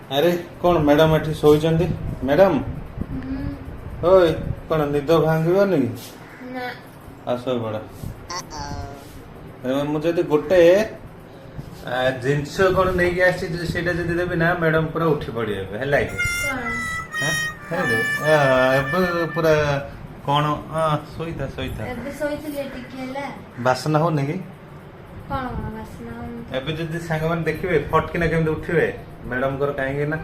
अरे कौन मैडम एठी सोइचंदी मैडम ओए कौन निद भांगबनी ना आसो बड़ा मुझे तो गोटे जिनस कौन नहीं कि आसी सेटा जदी देबी ना मैडम पूरा उठी पड़ी है हैला कि कौन एबे पूरा कौन सोईता सोईता एबे सोइथिले टिकेला बासना हो नहीं कौन वासना एबे जदी सांग मन देखिबे फटकिना केमते उठिबे मैडम कर काहेंगे ना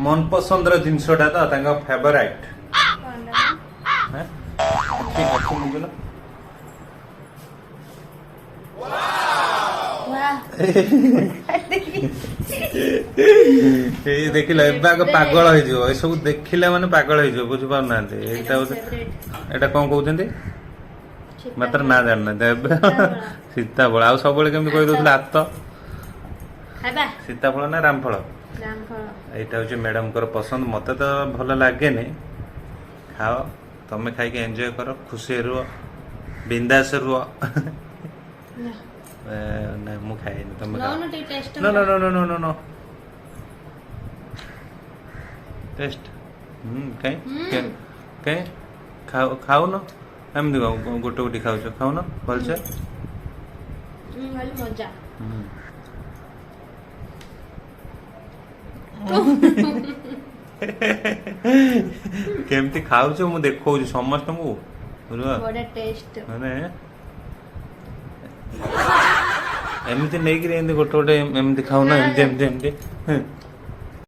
मन पसंद रो जिनसटा तो तांगा फेवरेट कौन हैं ठीक अच्छी मुझे ना वाह ए देखिला एबा के पागल होई जो ए सब देखिला माने पागल होई जो बुझ पाउ नांते एटा एटा कोन कहउछंती मात्र ना जानना देबे सीताफल आ सब बेले केमते कहि दोथला आत हेबा सीताफल ना रामफल रामफल এইটা হচ্ছে ম্যাডামଙ୍କର ପସନ୍ଦ ମତେ ତ ଭଲ ଲାଗେନି ଖାଅ ତମେ ଖାଇକି ଏନ୍ଜୟ କର ଖୁସି ରୁହ ବିନ୍ଦାସ ରୁହ ନା ମୁଁ ଖାଇନି ତମେ ଖାଅ नो टे taste no no no no no no no taste କାଇଁ କାଇଁ ଖାଉନ ଏମିତି ଗୋଟେ ଗୋଟେ ଖାଉଛ ଖାଉନ ଭଲସେ वाली मजा କେମିତି ଖାଉଛ ମୁଁ ଦେଖଉଛି ସମସ୍ତଙ୍କୁ बड़ा टेस्ट ମାନେ ଏମିତି ନେଇକିରି ଏମିତି ଗୋଟେ ଗୋଟେ ଏମିତି ଖାଉନ ଏମିତି ଏମିତି ଏମିତି